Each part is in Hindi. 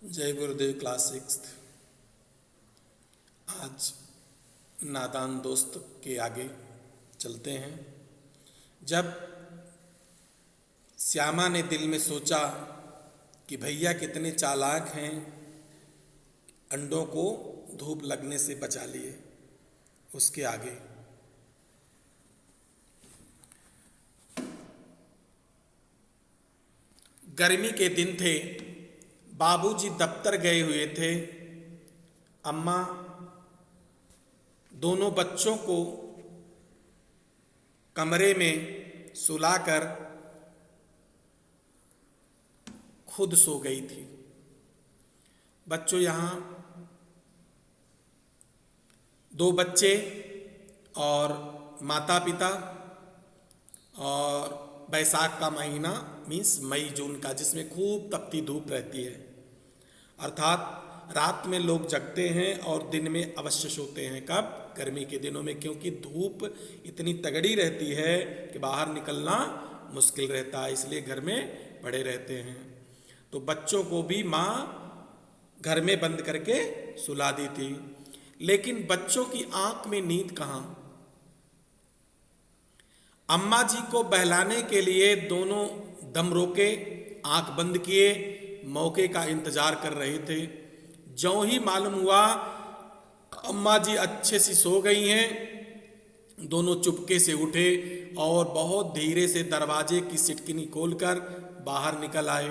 जय गुरुदेव क्लास 6। आज नादान दोस्त के आगे चलते हैं। जब श्यामा ने दिल में सोचा कि भैया कितने चालाक हैं, अंडों को धूप लगने से बचा लिए, उसके आगे गर्मी के दिन थे। बाबूजी दफ्तर गए हुए थे। अम्मा दोनों बच्चों को कमरे में सुलाकर खुद सो गई थी। बच्चों, यहाँ 2 बच्चे और माता पिता, और बैसाख का महीना मीन्स मई जून का, जिसमें खूब तपती धूप रहती है। अर्थात रात में लोग जगते हैं और दिन में अवश्य सोते हैं। कब? गर्मी के दिनों में, क्योंकि धूप इतनी तगड़ी रहती है कि बाहर निकलना मुश्किल रहता है, इसलिए घर में पड़े रहते हैं। तो बच्चों को भी माँ घर में बंद करके सुला दी थी, लेकिन बच्चों की आंख में नींद कहाँ। अम्मा जी को बहलाने के लिए दोनों दम रोके, आंख बंद किए, मौके का इंतजार कर रहे थे। ज्यों ही मालूम हुआ अम्मा जी अच्छे से सो गई हैं, दोनों चुपके से उठे और बहुत धीरे से दरवाजे की सिटकिनी खोलकर बाहर निकल आए।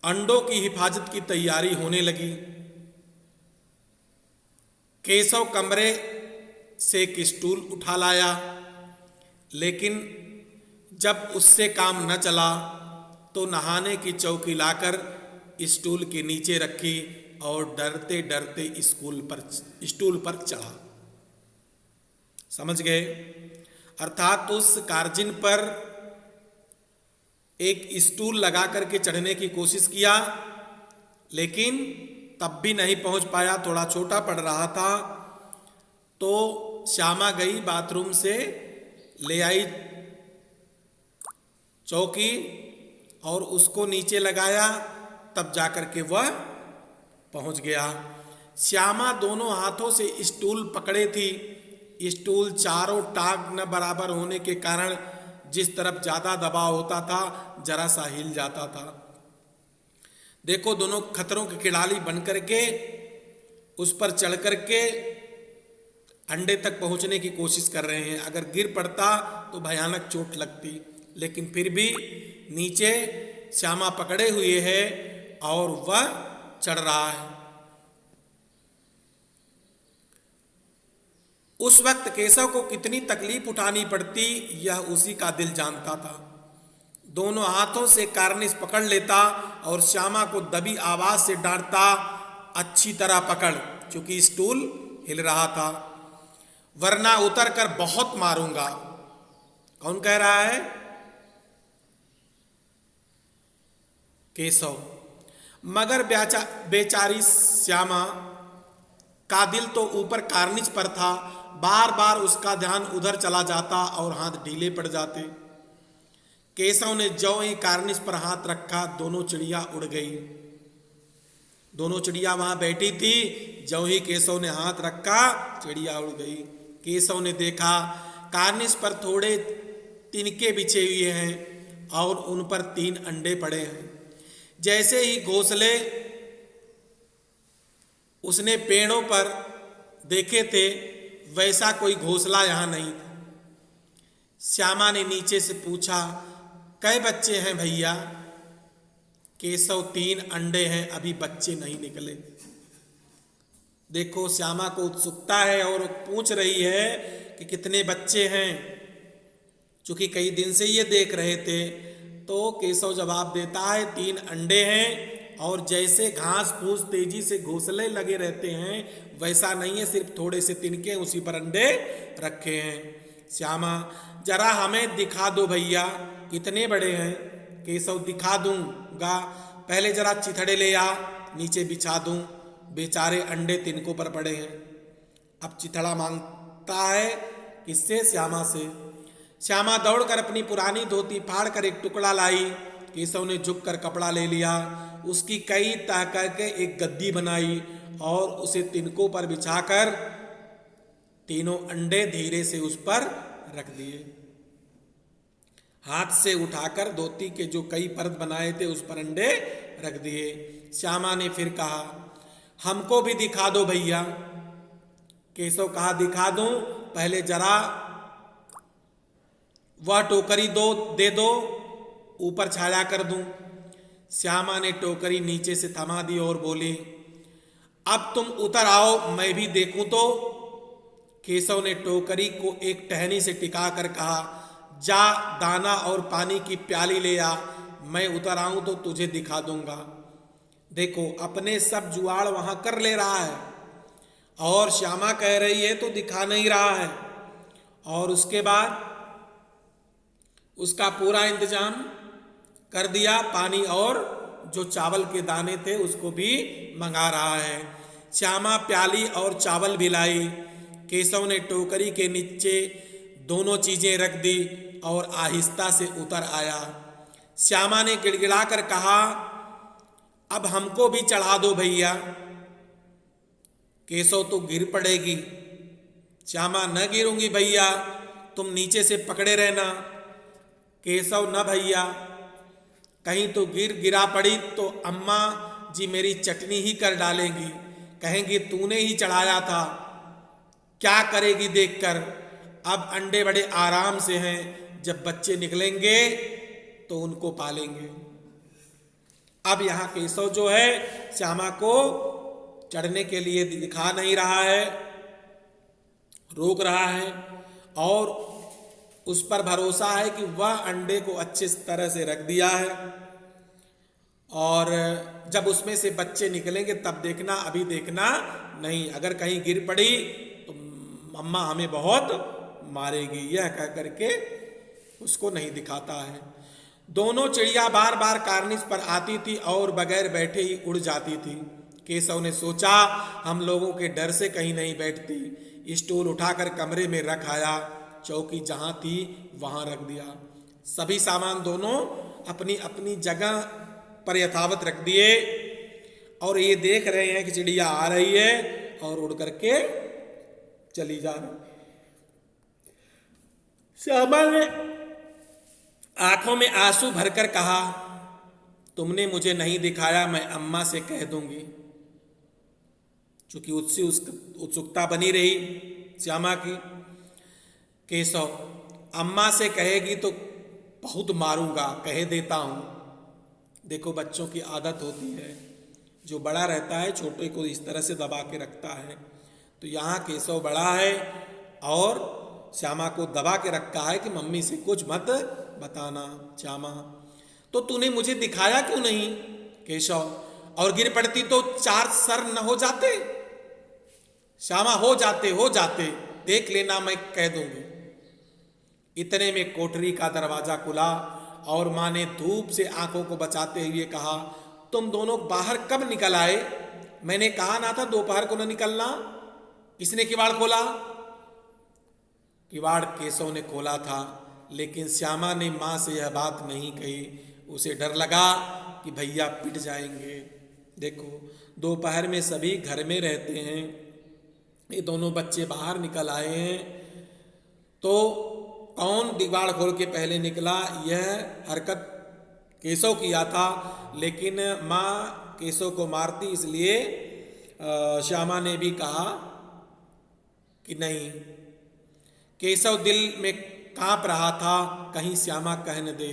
अंडों की हिफाजत की तैयारी होने लगी। केशव कमरे से एक स्टूल उठा लाया, लेकिन जब उससे काम न चला तो नहाने की चौकी लाकर स्टूल के नीचे रखी और डरते डरते स्टूल पर चढ़ा। समझ गए? अर्थात उस कार्जिन पर एक स्टूल लगा करके चढ़ने की कोशिश किया, लेकिन तब भी नहीं पहुंच पाया, थोड़ा छोटा पड़ रहा था। तो श्यामा गई बाथरूम से ले आई चौकी और उसको नीचे लगाया, तब जाकर के वह पहुंच गया। श्यामा दोनों हाथों से स्टूल पकड़े थी। स्टूल चारों टांग न बराबर होने के कारण जिस तरफ ज्यादा दबाव होता था जरा सा हिल जाता था। देखो, दोनों खतरों के खिलाड़ी बन करके उस पर चढ़ करके अंडे तक पहुंचने की कोशिश कर रहे हैं। अगर गिर पड़ता तो भयानक चोट लगती, लेकिन फिर भी नीचे श्यामा पकड़े हुए है और वह चढ़ रहा है। उस वक्त केशव को कितनी तकलीफ उठानी पड़ती यह उसी का दिल जानता था। दोनों हाथों से कार्निस पकड़ लेता और श्यामा को दबी आवाज से डांटता, अच्छी तरह पकड़, क्योंकि स्टूल हिल रहा था, वरना उतर कर बहुत मारूंगा। कौन कह रहा है? केशव। मगर बेचारी श्यामा का दिल तो ऊपर कार्निस पर था। बार बार उसका ध्यान उधर चला जाता और हाथ ढीले पड़ जाते। केशव ने ज्यों ही कार्निस पर हाथ रखा, दोनों चिड़िया उड़ गई। दोनों चिड़िया वहां बैठी थी, ज्यों ही केशव ने हाथ रखा चिड़िया उड़ गई। केशव ने देखा कार्निस पर थोड़े तिनके बिछे हुए हैं और उन पर 3 अंडे पड़े हैं। जैसे ही घोंसले उसने पेड़ों पर देखे थे वैसा कोई घोंसला यहां नहीं था। श्यामा ने नीचे से पूछा, कै बच्चे हैं भैया? केशव, 3 अंडे हैं, अभी बच्चे नहीं निकले। देखो, श्यामा को उत्सुकता है और पूछ रही है कि कितने बच्चे हैं। चूंकि कई दिन से ये देख रहे थे, तो केशव जवाब देता है 3 अंडे हैं, और जैसे घास फूस तेजी से घोंसले लगे रहते हैं वैसा नहीं है, सिर्फ थोड़े से तिनके उसी पर अंडे रखे हैं। श्यामा, जरा हमें दिखा दो भैया, कितने बड़े हैं? केशव, दिखा दूंगा, पहले जरा चिथड़े ले आ, नीचे बिछा दूं, बेचारे अंडे तिनकों पर पड़े हैं। अब चिथड़ा मांगता है, किससे? श्यामा से। श्यामा दौड़कर अपनी पुरानी धोती फाड़ कर एक टुकड़ा लाई। केशव ने झुक कर कपड़ा ले लिया, उसकी कई तह करके एक गद्दी बनाई और उसे तिनकों पर बिछाकर तीनों अंडे धीरे से उस पर रख दिए। हाथ से उठाकर धोती के जो कई परत बनाए थे उस पर अंडे रख दिए। श्यामा ने फिर कहा, हमको भी दिखा दो भैया। केशव कहा, दिखा दूं, पहले जरा वह टोकरी दे दो, ऊपर छाया कर दूं। श्यामा ने टोकरी नीचे से थमा दी और बोली, अब तुम उतर आओ, मैं भी देखूं तो। केशव ने टोकरी को एक टहनी से टिका कर कहा, जा दाना और पानी की प्याली ले आ, मैं उतर आऊं तो तुझे दिखा दूंगा। देखो, अपने सब जुआड़ वहां कर ले रहा है और श्यामा कह रही है तो दिखा नहीं रहा है। और उसके बाद उसका पूरा इंतजाम कर दिया, पानी और जो चावल के दाने थे उसको भी मंगा रहा है। श्यामा प्याली और चावल भी लाई। केशव ने टोकरी के नीचे दोनों चीजें रख दी और आहिस्ता से उतर आया। श्यामा ने गिड़गिड़ा कर कहा, अब हमको भी चढ़ा दो भैया। केशव तो गिर पड़ेगी। श्यामा, न गिरूंगी भैया, तुम नीचे से पकड़े रहना। केशव, न भैया, कहीं तो गिरा पड़ी तो अम्मा जी मेरी चटनी ही कर डालेंगी, कहेंगी तूने ही चढ़ाया था। क्या करेगी देखकर। अब अंडे बड़े आराम से हैं, जब बच्चे निकलेंगे तो उनको पालेंगे। अब यहाँ केशव जो है श्यामा को चढ़ने के लिए दिखा नहीं रहा है, रोक रहा है और उस पर भरोसा है कि वह अंडे को अच्छे तरह से रख दिया है और जब उसमें से बच्चे निकलेंगे तब देखना, अभी देखना नहीं। अगर कहीं गिर पड़ी तो अम्मा हमें बहुत मारेगी, यह कह करके उसको नहीं दिखाता है। दोनों चिड़िया बार बार कार्निस पर आती थी और बगैर बैठे ही उड़ जाती थी। केशव ने सोचा, हम लोगों के डर से कहीं नहीं बैठती। स्टूल उठाकर कमरे में रख आया, चौकी जहां थी वहां रख दिया। सभी सामान दोनों अपनी अपनी जगह पर यथावत रख दिए और ये देख रहे हैं कि चिड़िया आ रही है और उड़ करके चली जा रही। श्यामा ने आंखों में आंसू भरकर कहा, तुमने मुझे नहीं दिखाया, मैं अम्मा से कह दूंगी। चूंकि उससे उत्सुकता बनी रही श्यामा की। केशव, अम्मा से कहेगी तो बहुत मारूंगा, कह देता हूं। देखो, बच्चों की आदत होती है, जो बड़ा रहता है छोटे को इस तरह से दबा के रखता है। तो यहाँ केशव बड़ा है और श्यामा को दबा के रखा है कि मम्मी से कुछ मत बताना। श्यामा, तो तूने मुझे दिखाया क्यों नहीं? केशव, और गिर पड़ती तो 4 सर न हो जाते? श्यामा, हो जाते, देख लेना, मैं कह दूंगी। इतने में कोठरी का दरवाजा खुला और माँ ने धूप से आंखों को बचाते हुए कहा, तुम दोनों बाहर कब निकल आए? मैंने कहा ना था दोपहर को न निकलना। किसने किवाड़ खोला? किवाड़ केशव ने खोला था, लेकिन श्यामा ने माँ से यह बात नहीं कही। उसे डर लगा कि भैया पिट जाएंगे। देखो, दोपहर में सभी घर में रहते हैं, ये दोनों बच्चे बाहर निकल आए हैं, तो कौन दीवार खोल के पहले निकला? यह हरकत केशव किया था, लेकिन माँ केशव को मारती, इसलिए श्यामा ने भी कहा कि नहीं। केशव दिल में कांप रहा था, कहीं श्यामा कह न दे।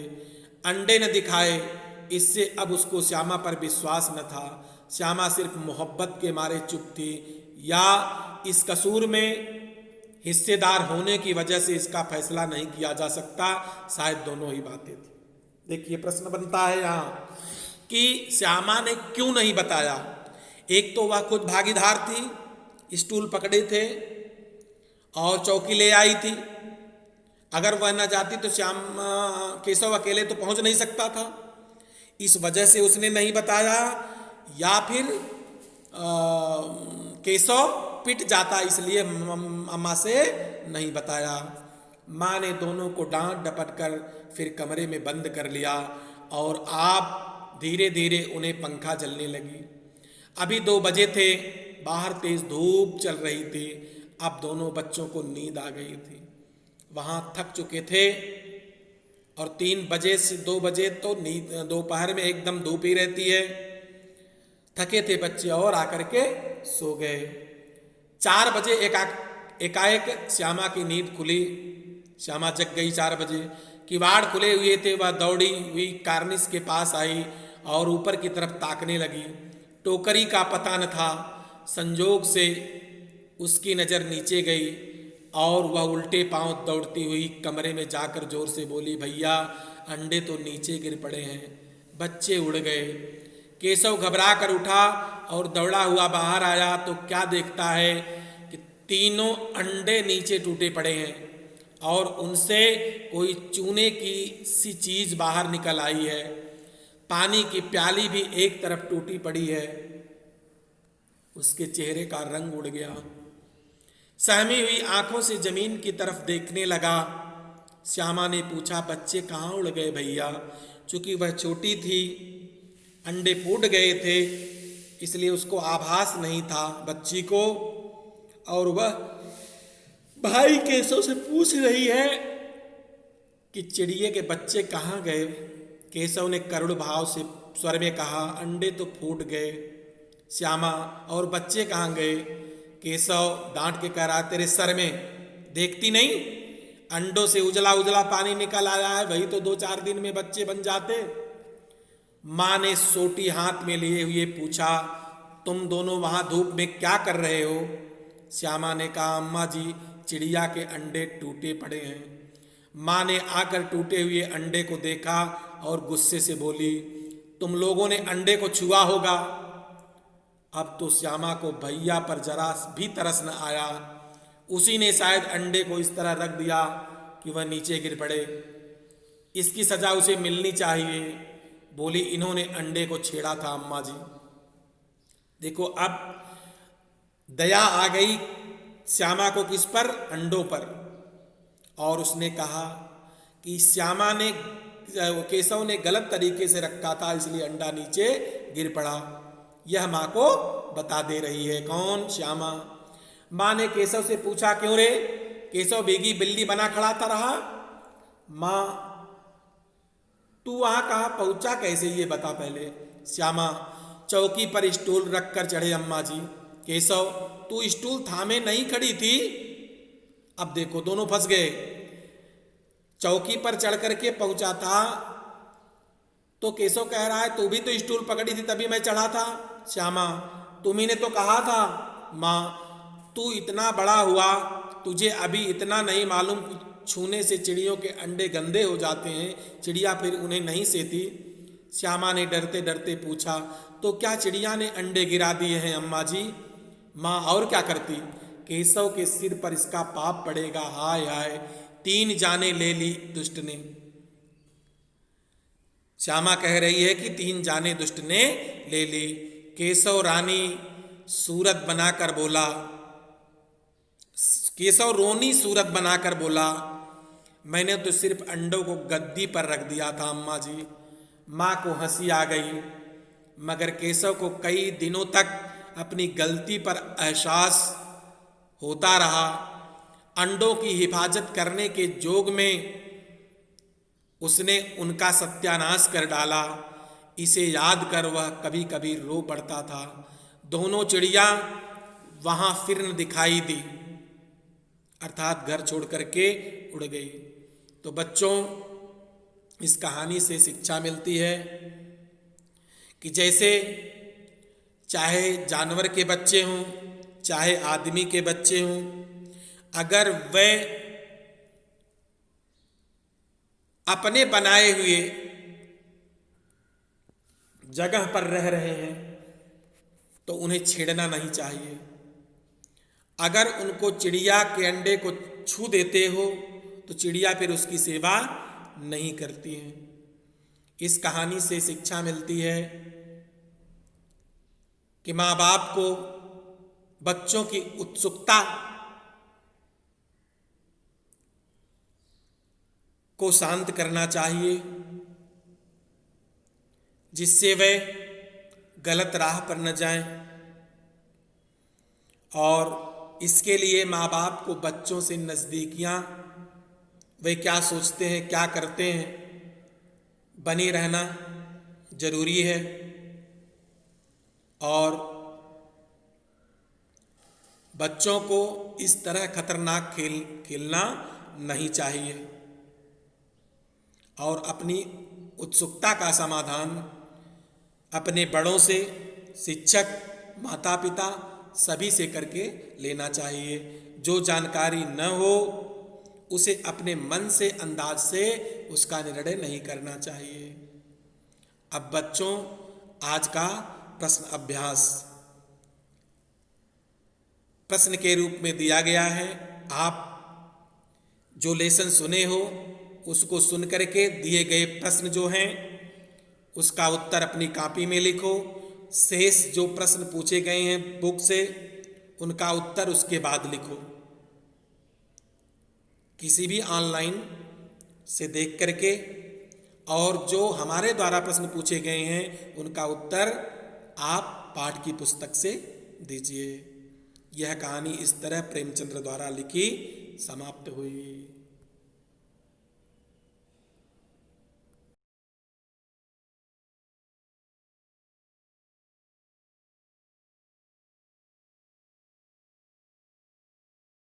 अंडे न दिखाए, इससे अब उसको श्यामा पर विश्वास न था। श्यामा सिर्फ मोहब्बत के मारे चुप थी या इस कसूर में हिस्सेदार होने की वजह से इसका फैसला नहीं किया जा सकता। शायद दोनों ही बातें थी। देखिए, प्रश्न बनता है यहाँ कि श्यामा ने क्यों नहीं बताया। एक तो वह खुद भागीदार थी, स्टूल पकड़े थे और चौकी ले आई थी। अगर वह न जाती तो केशव अकेले तो पहुंच नहीं सकता था, इस वजह से उसने नहीं बताया। या फिर केशव पिट जाता, इसलिए अम्मा से नहीं बताया। माँ ने दोनों को डांट डपट कर फिर कमरे में बंद कर लिया और आप धीरे धीरे उन्हें पंखा जलने लगी। अभी 2 बजे थे, बाहर तेज धूप चल रही थी। अब दोनों बच्चों को नींद आ गई थी, वहाँ थक चुके थे और 3 बजे से 2 बजे तो नींद, दोपहर में एकदम धूप ही रहती है। थके थे बच्चे और आकर के सो गए। 4 बजे एकाएक श्यामा की नींद खुली। श्यामा जग गई 4 बजे। किवाड़ खुले हुए थे, वह दौड़ी हुई कार्निस के पास आई और ऊपर की तरफ ताकने लगी। टोकरी का पता न था, संजोग से उसकी नज़र नीचे गई और वह उल्टे पांव दौड़ती हुई कमरे में जाकर जोर से बोली, भैया अंडे तो नीचे गिर पड़े हैं। बच्चे उड़ गए। केशव घबरा कर उठा और दौड़ा हुआ बाहर आया तो क्या देखता है कि तीनों अंडे नीचे टूटे पड़े हैं और उनसे कोई चूने की सी चीज बाहर निकल आई है। पानी की प्याली भी एक तरफ टूटी पड़ी है। उसके चेहरे का रंग उड़ गया। सहमी हुई आंखों से जमीन की तरफ देखने लगा। श्यामा ने पूछा, बच्चे कहाँ उड़ गए भैया? चूंकि वह छोटी थी, अंडे फूट गए थे, इसलिए उसको आभास नहीं था बच्ची को, और वह भाई केशव से पूछ रही है कि चिड़िए के बच्चे कहाँ गए। केशव ने करुण भाव से स्वर में कहा, अंडे तो फूट गए श्यामा, और बच्चे कहाँ गए? केशव डांट के कह रहा, तेरे सर में देखती नहीं, अंडों से उजला उजला पानी निकल आया है, वही तो 2-4 दिन में बच्चे बन जाते। माँ ने सोटी हाथ में लिए हुए पूछा, तुम दोनों वहां धूप में क्या कर रहे हो? श्यामा ने कहा, अम्मा जी चिड़िया के अंडे टूटे पड़े हैं। माँ ने आकर टूटे हुए अंडे को देखा और गुस्से से बोली, तुम लोगों ने अंडे को छुआ होगा। अब तो श्यामा को भैया पर जरा भी तरस न आया। उसी ने शायद अंडे को इस तरह रख दिया कि वह नीचे गिर पड़े। इसकी सजा उसे मिलनी चाहिए। बोली, इन्होंने अंडे को छेड़ा था अम्मा जी। देखो अब दया आ गई श्यामा को, किस पर? अंडों पर। और उसने कहा कि श्यामा ने, केशव ने गलत तरीके से रखा था, इसलिए अंडा नीचे गिर पड़ा। यह माँ को बता दे रही है। कौन? श्यामा। माँ ने केशव से पूछा, क्यों रे? केशव भीगी बिल्ली बना खड़ा था रहा। माँ, तू वहां कहाँ पहुंचा, कैसे, ये बता पहले। श्यामा, चौकी पर स्टूल रखकर चढ़े अम्मा जी। केशव, तू स्टूल थामे नहीं खड़ी थी? अब देखो दोनों फंस गए। चौकी पर चढ़ करके पहुंचा था तो केशव कह रहा है, तू भी तो स्टूल पकड़ी थी तभी मैं चढ़ा था। श्यामा, तुम्ही ने तो कहा था। माँ, तू इतना बड़ा हुआ, तुझे अभी इतना नहीं मालूम छूने से चिड़ियों के अंडे गंदे हो जाते हैं, चिड़िया फिर उन्हें नहीं सेती। श्यामा ने डरते डरते पूछा, तो क्या चिड़िया ने अंडे गिरा दिए हैं अम्मा जी? माँ, और क्या करती? केशव के सिर पर इसका पाप पड़ेगा। हाय हाय, 3 जाने ले ली दुष्ट ने। श्यामा कह रही है कि 3 जाने दुष्ट ने ले ली। केशव रानी सूरत बनाकर बोला, केशव रोनी सूरत बनाकर बोला, मैंने तो सिर्फ अंडों को गद्दी पर रख दिया था अम्मा जी। माँ को हंसी आ गई, मगर केशव को कई दिनों तक अपनी गलती पर एहसास होता रहा। अंडों की हिफाजत करने के जोग में उसने उनका सत्यानाश कर डाला। इसे याद कर वह कभी कभी रो पड़ता था। दोनों चिड़िया वहां फिर न दिखाई दी, अर्थात घर छोड़ करके उड़ गई। तो बच्चों, इस कहानी से शिक्षा मिलती है कि जैसे चाहे जानवर के बच्चे हों, चाहे आदमी के बच्चे हों, अगर वे अपने बनाए हुए जगह पर रह रहे हैं तो उन्हें छेड़ना नहीं चाहिए। अगर उनको चिड़िया के अंडे को छू देते हो तो चिड़िया फिर उसकी सेवा नहीं करती है। इस कहानी से शिक्षा मिलती है कि माँ बाप को बच्चों की उत्सुकता को शांत करना चाहिए जिससे वे गलत राह पर न जाएं। और इसके लिए माँ बाप को बच्चों से नज़दीकियाँ, वे क्या सोचते हैं क्या करते हैं, बनी रहना जरूरी है। और बच्चों को इस तरह खतरनाक खेल खेलना नहीं चाहिए। और अपनी उत्सुकता का समाधान अपने बड़ों से, शिक्षक, माता पिता सभी से करके लेना चाहिए। जो जानकारी न हो उसे अपने मन से, अंदाज से उसका निर्णय नहीं करना चाहिए। अब बच्चों, आज का प्रश्न अभ्यास प्रश्न के रूप में दिया गया है। आप जो लेसन सुने हो उसको सुन करके दिए गए प्रश्न जो हैं उसका उत्तर अपनी कॉपी में लिखो। शेष जो प्रश्न पूछे गए हैं बुक से, उनका उत्तर उसके बाद लिखो। किसी भी ऑनलाइन से देख करके, और जो हमारे द्वारा प्रश्न पूछे गए हैं उनका उत्तर आप पाठ की पुस्तक से दीजिए। यह कहानी इस तरह प्रेमचंद्र द्वारा लिखी समाप्त हुई।